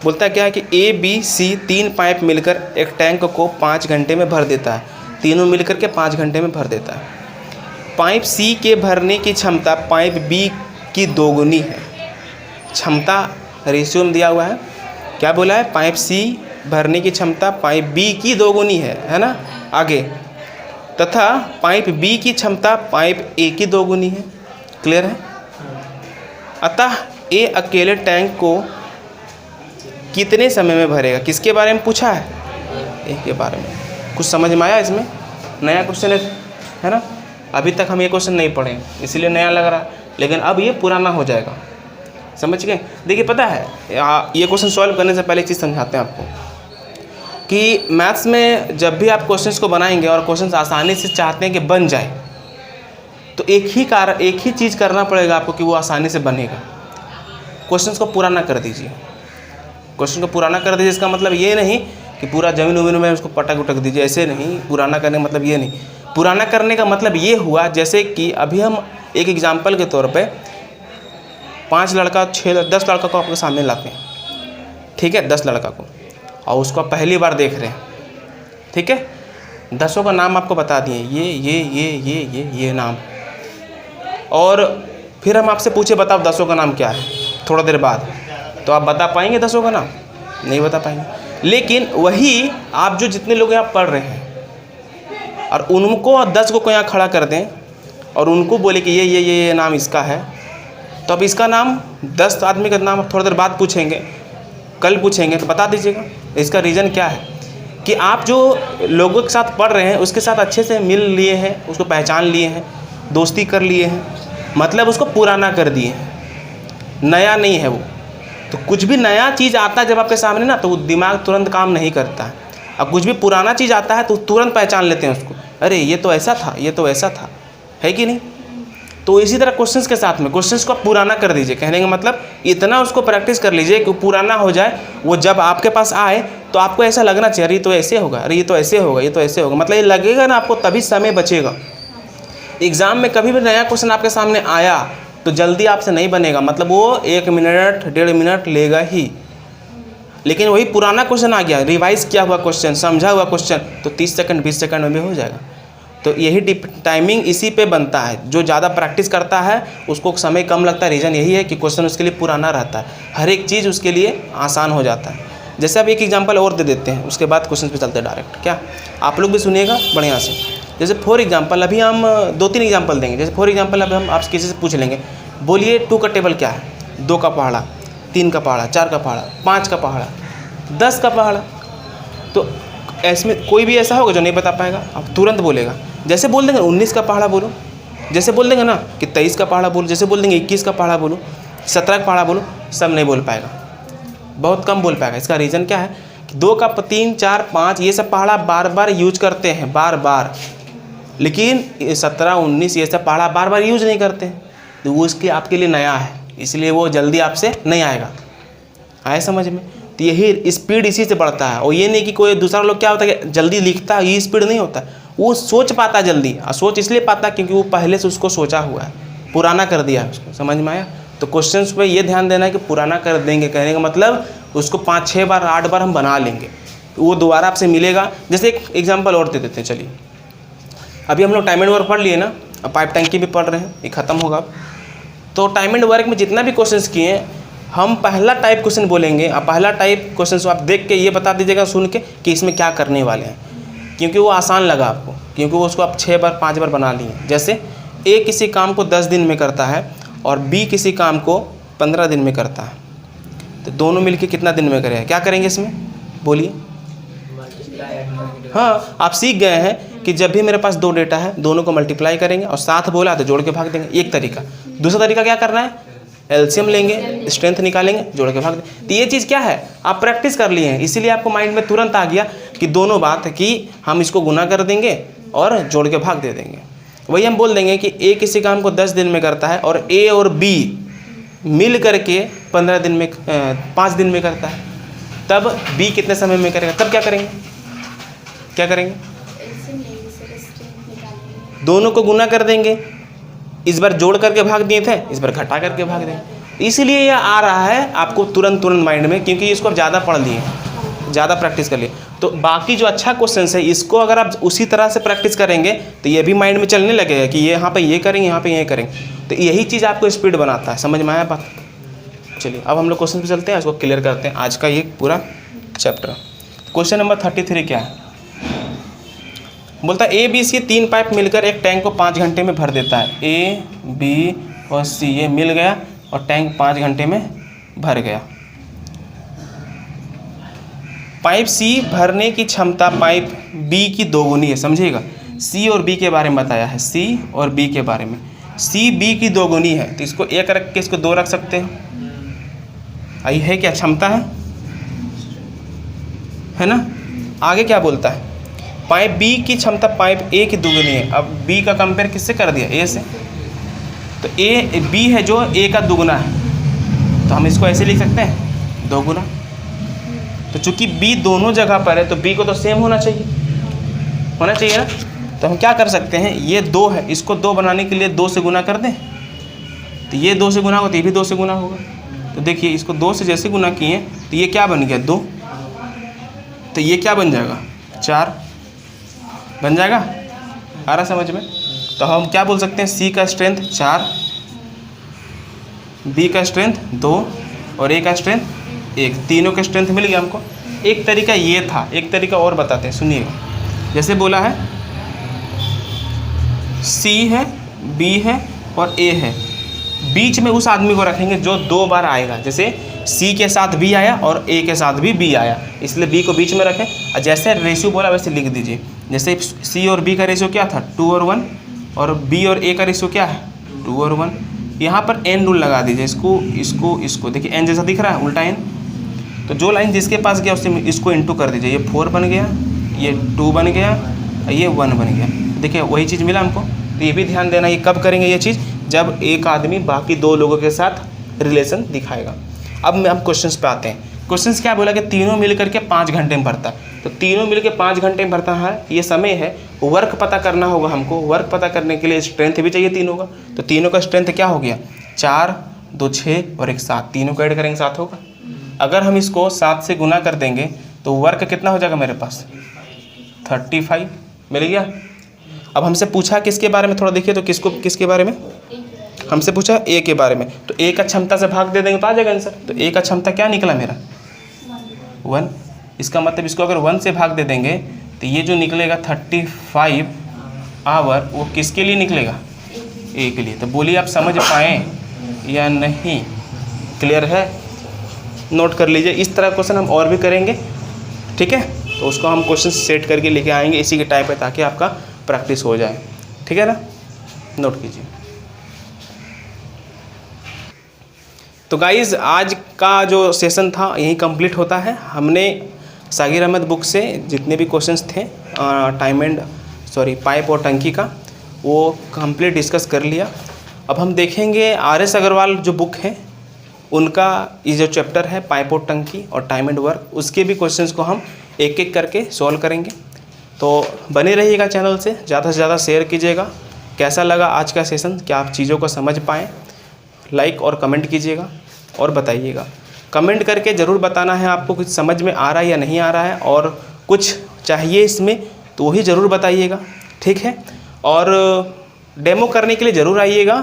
बोलता है क्या है कि ए, बी, सी 3 पाइप मिलकर एक टैंक को 5 घंटे में भर देता है। तीनों मिलकर के 5 घंटे में भर देता है। पाइप सी के भरने की क्षमता पाइप बी की 2 गुनी है। क्षमता रेशियो में दिया हुआ है, क्या बोला है, पाइप सी भरने की क्षमता पाइप बी की 2 गुनी है ना, आगे। तथा पाइप बी की क्षमता पाइप ए की 2 गुनी है। क्लियर है। अतः ए अकेले टैंक को कितने समय में भरेगा, किसके बारे में पूछा है, ए के बारे में। कुछ समझ में आया इसमें, नया क्वेश्चन है ना। अभी तक हम ये क्वेश्चन नहीं पढ़े इसलिए नया लग रहा है, लेकिन अब ये पुराना हो जाएगा, समझ गए। देखिए पता है, ये क्वेश्चन सॉल्व करने से पहले एक चीज़ समझाते हैं आपको कि मैथ्स में जब भी आप क्वेश्चंस को बनाएंगे और क्वेश्चंस आसानी से चाहते हैं कि बन जाए, तो एक ही चीज़ करना पड़ेगा आपको कि वो आसानी से बनेगा। क्वेश्चंस को पुराना कर दीजिए। क्वेश्चन को पुराना कर दीजिए, इसका मतलब ये नहीं कि पूरा जमीन उमीन में उसको पटक उटक दीजिए, ऐसे नहीं। पुराना करने का मतलब ये नहीं। पुराना करने का मतलब ये हुआ, जैसे कि अभी हम एक एग्जाम्पल के तौर पे 5 लड़का 10 लड़का को आपके सामने लाते हैं, ठीक है, 10 लड़का को, और उसको पहली बार देख रहे हैं, ठीक है। 10 का नाम आपको बता दिए, ये नाम, और फिर हम आपसे पूछे बताओ 10 का नाम क्या है, थोड़ा देर बाद, तो आप बता पाएंगे 10 का नाम, नहीं बता पाएंगे। लेकिन वही आप जो जितने लोग यहाँ पढ़ रहे हैं और उनको 10 को यहाँ खड़ा कर दें और उनको बोले कि ये नाम इसका है, तो अब इसका नाम 10 आदमी का नाम थोड़ी देर बाद पूछेंगे, कल पूछेंगे, तो बता दीजिएगा। इसका रीज़न क्या है कि आप जो लोगों के साथ पढ़ रहे हैं उसके साथ अच्छे से मिल लिए हैं, उसको पहचान लिए हैं, दोस्ती कर लिए हैं, मतलब उसको पुराना कर दिए हैं, नया नहीं है वो। तो कुछ भी नया चीज़ आता है जब आपके सामने ना, तो वो दिमाग तुरंत काम नहीं करता है। अब कुछ भी पुराना चीज़ आता है तो तुरंत पहचान लेते हैं उसको, अरे ये तो ऐसा था, ये तो ऐसा था, है कि नहीं। तो इसी तरह क्वेश्चंस के साथ में क्वेश्चंस को आप पुराना कर दीजिए। कहने का मतलब इतना उसको प्रैक्टिस कर लीजिए कि पुराना हो जाए, वो जब आपके पास आए तो आपको ऐसा लगना चाहिए, अरे ये तो ऐसे होगा, अरे ये तो ऐसे होगा, ये तो ऐसे होगा, मतलब ये लगेगा ना आपको, तभी समय बचेगा। एग्ज़ाम में कभी भी नया क्वेश्चन आपके सामने आया तो जल्दी आपसे नहीं बनेगा, मतलब वो 1 मिनट 1.5 मिनट लेगा ही। लेकिन वही पुराना क्वेश्चन आ गया, रिवाइज किया हुआ क्वेश्चन, समझा हुआ क्वेश्चन, तो 30 सेकंड 20 सेकंड में भी हो जाएगा। तो यही टाइमिंग इसी पे बनता है। जो ज़्यादा प्रैक्टिस करता है उसको समय कम लगता है, रीज़न यही है कि क्वेश्चन उसके लिए पुराना रहता है, हर एक चीज़ उसके लिए आसान हो जाता है। जैसे अब एक एग्जांपल और दे देते हैं, उसके बाद क्वेश्चन पे चलते हैं डायरेक्ट। क्या आप लोग भी सुनिएगा बढ़िया से। जैसे फॉर एग्जांपल अभी हम 2-3 एग्जांपल देंगे। जैसे फॉर एग्जांपल अभी हम आप किसी से पूछ लेंगे, बोलिए 2 का टेबल क्या है? 2 का पहाड़ा, 3 का पहाड़ा, 4 का पहाड़ा, 5 का पहाड़ा, 10 का पहाड़ा। तो ऐसे में कोई भी ऐसा होगा जो नहीं बता पाएगा, आप तुरंत बोलेगा। जैसे बोल देंगे 19 का पहाड़ा बोलो, जैसे बोल देंगे ना कि 23 का पहाड़ा बोलो, जैसे बोल देंगे 21 का पहाड़ा बोलो, 17 का पहाड़ा बोलो, सब नहीं बोल पाएगा, बहुत कम बोल पाएगा। इसका रीज़न क्या है कि 2 का 3, 4, 5 ये सब पहाड़ा बार बार यूज करते हैं, बार बार। लेकिन 17, 19 ये सब पहाड़ा बार बार यूज नहीं करते हैं, तो वो इसके आपके लिए नया है, इसलिए वो जल्दी आपसे नहीं आएगा। आए समझ में? तो यही स्पीड इसी से बढ़ता है। और ये नहीं कि कोई दूसरा लोग क्या होता है कि जल्दी लिखता है, ये स्पीड नहीं होता, वो सोच पाता जल्दी। और सोच इसलिए पाता क्योंकि वो पहले से उसको सोचा हुआ है, पुराना कर दिया है उसको। समझ में आया? तो क्वेश्चंस पे ये ध्यान देना है कि पुराना कर देंगे, कहने का मतलब उसको 5-6 बार 8 बार हम बना लेंगे, वो दोबारा आपसे मिलेगा। जैसे एक एग्जाम्पल और दे देते हैं, चलिए। अभी हम लोग टाइम एंड वर्क पढ़ लिए ना, अब पाइप टंकी भी पढ़ रहे हैं, ये ख़त्म होगा। तो टाइम एंड वर्क में जितना भी क्वेश्चंस किए हैं, हम पहला टाइप क्वेश्चन बोलेंगे। अब पहला टाइप क्वेश्चन को आप देख के ये बता दीजिएगा सुन के कि इसमें क्या करने वाले हैं, क्योंकि वो आसान लगा आपको, क्योंकि वो उसको आप 6 बार 5 बार बना लिए। जैसे ए किसी काम को 10 दिन में करता है और बी किसी काम को 15 दिन में करता है, तो दोनों मिलके कितना दिन में करेगा? क्या करेंगे इसमें बोलिए? हाँ, आप सीख गए हैं कि जब भी मेरे पास 2 डेटा है, दोनों को मल्टीप्लाई करेंगे और साथ बोला तो जोड़ के भाग देंगे, एक तरीका। दूसरा तरीका क्या करना है? एलसीएम लेंगे, स्ट्रेंथ निकालेंगे, जोड़ के भाग देंगे। तो ये चीज़ क्या है, आप प्रैक्टिस कर लिए हैं, इसीलिए आपको माइंड में तुरंत आ गया कि दोनों बात है कि हम इसको गुना कर देंगे और जोड़ के भाग दे देंगे। वही हम बोल देंगे कि ए किसी काम को 10 दिन में करता है और ए और बी मिल करके 15 दिन में 5 दिन में करता है, तब बी कितने समय में करेगा? तब क्या करेंगे? क्या करेंगे? दोनों को गुना कर देंगे। इस बार जोड़ करके भाग दिए थे, इस बार घटा करके भाग देंगे। इसलिए यह आ रहा है आपको तुरंत माइंड में, क्योंकि इसको आप ज़्यादा पढ़ लिए, ज़्यादा प्रैक्टिस कर लिए। तो बाकी जो अच्छा क्वेश्चन है, इसको अगर आप उसी तरह से प्रैक्टिस करेंगे तो ये भी माइंड में चलने लगेगा कि ये यहाँ पे ये करेंगे, यहाँ पे ये करेंगे। तो यही चीज़ आपको स्पीड बनाता है। समझ में आया बात? चलिए अब हम लोग क्वेश्चन पे चलते हैं, इसको क्लियर करते हैं आज का ये पूरा चैप्टर। क्वेश्चन नंबर 33 क्या है? बोलता है ए बी सी 3 पाइप मिलकर एक टैंक को 5 घंटे में भर देता है। ए बी और सी ये मिल गया और टैंक 5 घंटे में भर गया। पाइप सी भरने की क्षमता पाइप बी की 2 गुनी है। समझिएगा, सी और बी के बारे में बताया है, सी और बी के बारे में। सी बी की 2 गुनी है, तो इसको 1 रख के इसको 2 रख सकते हैं। आई है क्या? क्षमता है ना? आगे क्या बोलता है? पाइप बी की क्षमता पाइप ए की 2 गुनी है। अब बी का कंपेयर किससे कर दिया? ए से। तो ए बी है जो ए का 2 गुना है, तो हम इसको ऐसे लिख सकते हैं 2 गुना। तो चूंकि बी दोनों जगह पर है तो बी को तो सेम होना चाहिए ना। तो हम क्या कर सकते हैं, ये 2 है, इसको 2 बनाने के लिए 2 से गुना कर दें, तो ये 2 से गुना होगा तो ये भी 2 से गुना होगा। तो देखिए इसको 2 से जैसे गुना किए तो ये क्या बन गया? 2। तो ये क्या बन जाएगा? 4 बन जाएगा। आ रहा समझ में? तो हम क्या बोल सकते हैं, सी का स्ट्रेंथ 4, बी का स्ट्रेंथ 2 और ए का स्ट्रेंथ 1, तीनों का स्ट्रेंथ मिल गया हमको। एक तरीका ये था, एक तरीका और बताते हैं, सुनिएगा। जैसे बोला है सी है, बी है और ए है, बीच में उस आदमी को रखेंगे जो 2 बार आएगा। जैसे सी के साथ बी आया और ए के साथ भी बी आया, इसलिए बी को बीच में रखें। और जैसे रेशियो बोला वैसे लिख दीजिए। जैसे सी और बी का रेशियो क्या था? 2 और 1, और बी और ए का रेशियो क्या है? 2 और 1। यहाँ पर एन रूल लगा दीजिए, इसको देखिए एन जैसा दिख रहा है, उल्टा एन। तो जो लाइन जिसके पास गया उससे इसको इंटू कर दीजिए। ये 4 बन गया, ये 2 बन गया, ये 1 बन गया। देखिए वही चीज़ मिला हमको। तो ये भी ध्यान देना, ये कब करेंगे ये चीज़? जब एक आदमी बाकी 2 लोगों के साथ रिलेशन दिखाएगा। अब हम क्वेश्चंस पे आते हैं। क्वेश्चंस क्या बोला कि तीनों मिल करके 5 घंटे में भरता है, तो तीनों मिल के 5 घंटे में भरता है, ये समय है। वर्क पता करना होगा हमको, वर्क पता करने के लिए स्ट्रेंथ भी चाहिए तीनों का, तो तीनों का स्ट्रेंथ क्या हो गया 4, 2 6 और 1 7, तीनों को ऐड करेंगे 7 होगा। अगर हम इसको 7 से गुना कर देंगे तो वर्क कितना हो जाएगा मेरे पास 35 मिल गया। अब हमसे पूछा किसके बारे में, थोड़ा देखिए तो किसके बारे में हमसे पूछा, ए के बारे में, तो ए का क्षमता से भाग दे देंगे तो आ जाएगा आंसर। तो ए का क्षमता क्या निकला मेरा 1, इसका मतलब इसको अगर 1 से भाग दे देंगे तो ये जो निकलेगा 35 आवर वो किसके लिए निकलेगा, ए के लिए। तो बोलिए आप समझ पाएँ या नहीं, क्लियर है, नोट कर लीजिए। इस तरह क्वेश्चन हम और भी करेंगे, ठीक है, तो उसको हम क्वेश्चन सेट करके लेके आएंगे इसी के टाइप पे, ताकि आपका प्रैक्टिस हो जाए, ठीक है ना, नोट कीजिए। तो गाइज़ आज का जो सेशन था यही कंप्लीट होता है। हमने सागिर अहमद बुक से जितने भी क्वेश्चंस थे पाइप और टंकी का, वो कंप्लीट डिस्कस कर लिया। अब हम देखेंगे RS अग्रवाल जो बुक है उनका ये जो चैप्टर है पाइप और टंकी और टाइम एंड वर्क, उसके भी क्वेश्चंस को हम एक एक करके सॉल्व करेंगे। तो बने रहिएगा चैनल से ज़्यादा शेयर कीजिएगा। कैसा लगा आज का सेशन, क्या आप चीज़ों को समझ पाएँ, लाइक और कमेंट कीजिएगा और बताइएगा। कमेंट करके ज़रूर बताना है आपको कुछ समझ में आ रहा है या नहीं आ रहा है, और कुछ चाहिए इसमें तो वही ज़रूर बताइएगा, ठीक है। और डेमो करने के लिए ज़रूर आइएगा,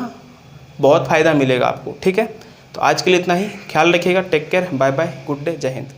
बहुत फ़ायदा मिलेगा आपको, ठीक है। तो आज के लिए इतना ही, ख्याल रखिएगा, take care, bye bye, good day, जय हिंद।